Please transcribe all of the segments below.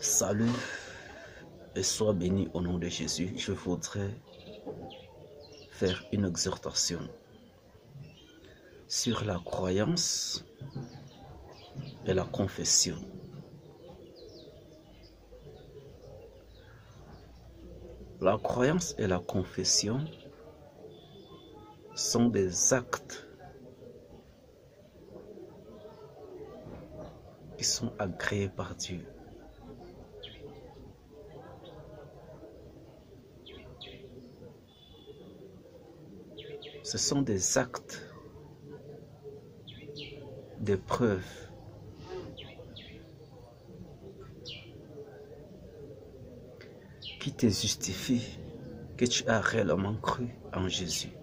Salut et sois béni au nom de Jésus. Je voudrais faire une exhortation sur la croyance et la confession. La croyance et la confession sont des actes qui sont agréés par Dieu. Ce sont des actes, des preuves qui te justifient que tu as réellement cru en Jésus.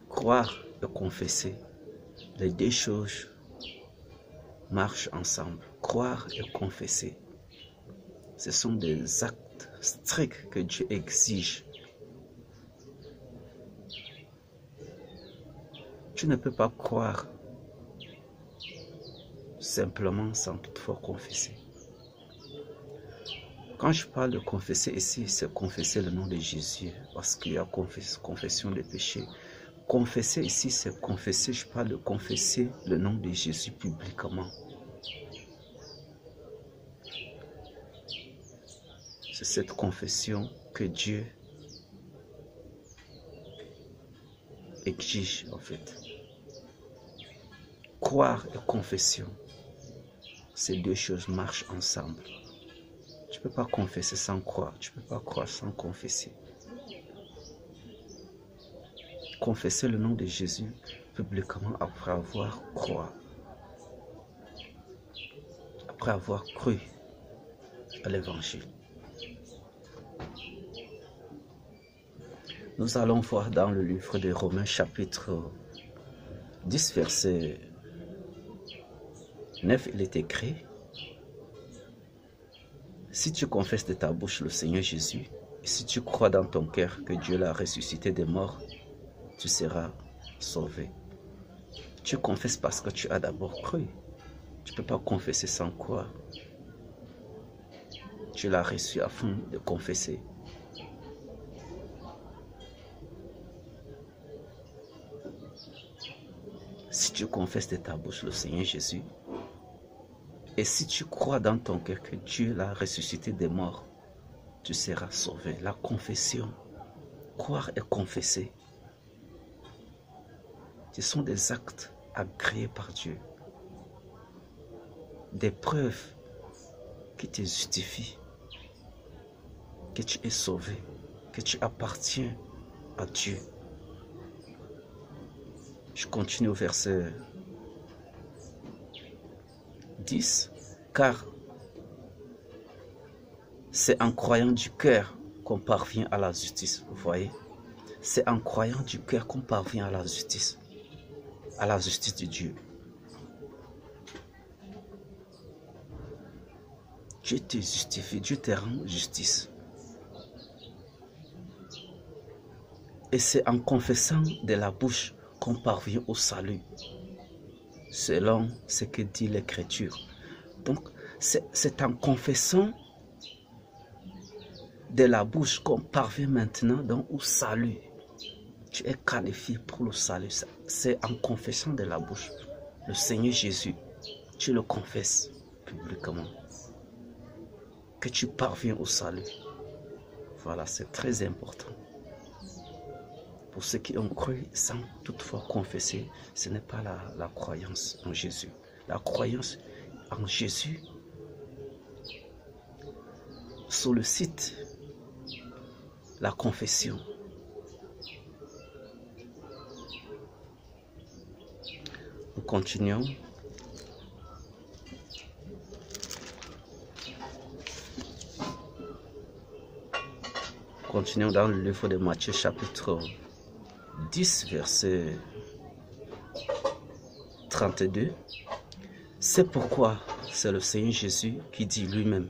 Croire et confesser, les deux choses marchent ensemble. Croire et confesser, ce sont des actes stricts que Dieu exige. Tu ne peux pas croire simplement sans toutefois confesser. Quand je parle de confesser ici, c'est confesser le nom de Jésus, parce qu'il y a confession des péchés. Confesser ici, c'est confesser, je parle de confesser le nom de Jésus publiquement. C'est cette confession que Dieu exige en fait. Croire et confession, ces deux choses marchent ensemble. Tu ne peux pas confesser sans croire, tu ne peux pas croire sans confesser. Confesser le nom de Jésus publiquement après avoir croire, après avoir cru à l'évangile. Nous allons voir dans le livre de Romains chapitre 10 verset 9, il est écrit: si tu confesses de ta bouche le Seigneur Jésus, et si tu crois dans ton cœur que Dieu l'a ressuscité des morts, tu seras sauvé. Tu confesses parce que tu as d'abord cru. Tu ne peux pas confesser sans croire. Tu l'as reçu afin de confesser. Si tu confesses de ta bouche le Seigneur Jésus, et si tu crois dans ton cœur que Dieu l'a ressuscité des morts, tu seras sauvé. La confession, croire et confesser, ce sont des actes agréés par Dieu. Des preuves qui te justifient que tu es sauvé, que tu appartiens à Dieu. Je continue au verset 10. Car c'est en croyant du cœur qu'on parvient à la justice. Vous voyez? C'est en croyant du cœur qu'on parvient à la justice de Dieu. Dieu te justifie, Dieu te rend justice. Et c'est en confessant de la bouche qu'on parvient au salut, selon ce que dit l'Écriture. Donc, c'est en confessant de la bouche qu'on parvient maintenant donc, au salut. Tu es qualifié pour le salut. C'est en confessant de la bouche le Seigneur Jésus, tu le confesses publiquement, que tu parviens au salut. Voilà, c'est très important. Pour ceux qui ont cru sans toutefois confesser, ce n'est pas la croyance en Jésus. La croyance en Jésus, sur le site, la confession. Nous continuons. Continuons dans le livre de Matthieu chapitre 10 verset 32. C'est pourquoi c'est le Seigneur Jésus qui dit lui-même.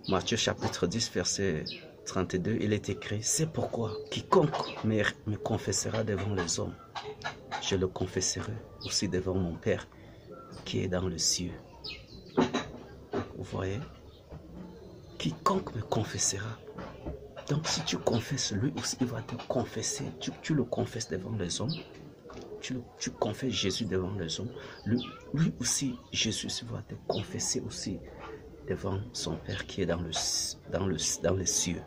Matthieu chapitre 10 verset 32, il est écrit: c'est pourquoi quiconque me confessera devant les hommes, je le confesserai aussi devant mon Père qui est dans le ciel. Vous voyez? Quiconque me confessera. Donc si tu confesses, lui aussi il va te confesser. Tu le confesses devant les hommes. Tu confesses Jésus devant les hommes. Lui aussi, Jésus va te confesser aussi devant son Père qui est dans les cieux.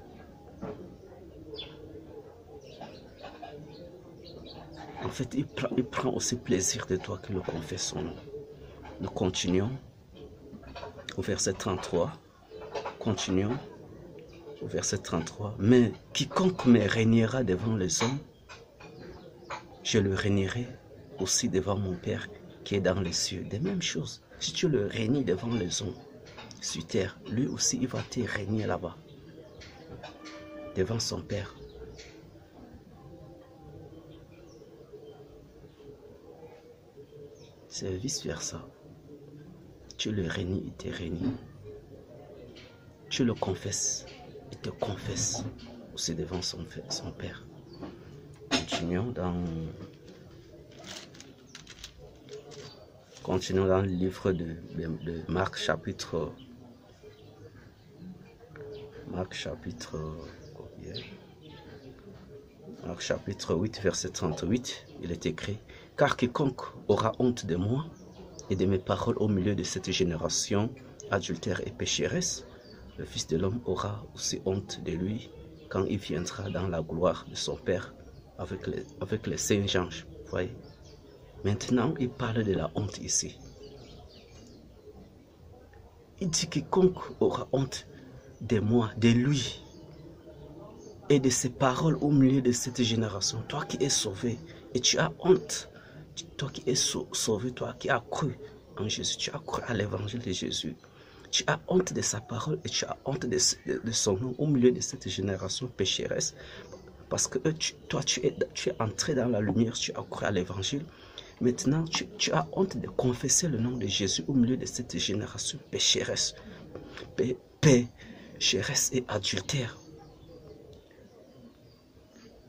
En fait, il prend aussi plaisir de toi qui le confesse son nom. Nous continuons au verset 33. Continuons au verset 33. Mais quiconque me régnera devant les hommes, je le régnerai aussi devant mon Père qui est dans les cieux. Des mêmes choses. Si tu le régnes devant les hommes sur terre, lui aussi il va te régner là-bas. Devant son Père. C'est vice-versa. Tu le régnes, il te règne. Tu le confesses, il te confesse aussi devant son Père. Continuons dans le livre de Marc chapitre 8 verset 38. Il est écrit: car quiconque aura honte de moi et de mes paroles au milieu de cette génération adultère et pécheresse, le Fils de l'homme aura aussi honte de lui quand il viendra dans la gloire de son Père avec les saints anges. Vous voyez? Maintenant, il parle de la honte ici. Il dit quiconque aura honte de moi, de lui et de ses paroles au milieu de cette génération. Toi qui es sauvé et tu as honte. Toi qui es sauvé, toi qui as cru en Jésus, tu as cru à l'évangile de Jésus. Tu as honte de sa parole et tu as honte de son nom au milieu de cette génération pécheresse. Parce que toi, tu es entré dans la lumière, tu as cru à l'évangile. Maintenant, tu as honte de confesser le nom de Jésus au milieu de cette génération pécheresse. Pécheresse et adultère.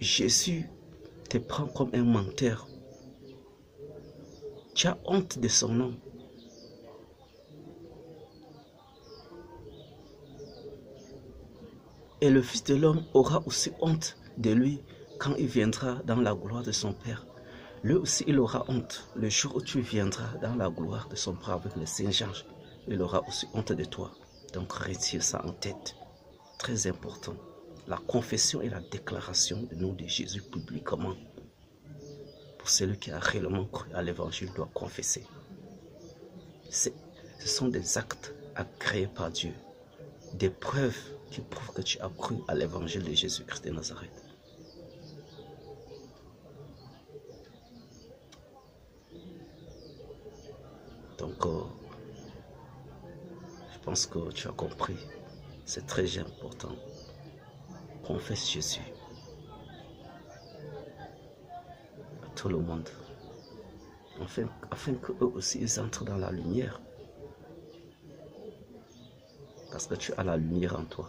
Jésus te prend comme un menteur. Tu as honte de son nom. Et le Fils de l'homme aura aussi honte de lui quand il viendra dans la gloire de son Père. Lui aussi, il aura honte le jour où tu viendras dans la gloire de son Père avec les saints anges. Il aura aussi honte de toi. Donc, retire ça en tête. Très important. La confession et la déclaration du nom de Jésus publiquement. Pour celui qui a réellement cru à l'évangile doit confesser. Ce sont des actes agréés par Dieu. Des preuves qui prouvent que tu as cru à l'évangile de Jésus-Christ de Nazareth. Donc, je pense que tu as compris. C'est très important. Confesse Jésus. À tout le monde. Afin qu'eux aussi ils entrent dans la lumière. Parce que tu as la lumière en toi.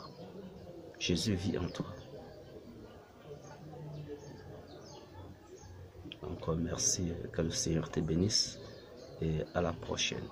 Jésus vit en toi. Encore merci, que le Seigneur te bénisse et à la prochaine.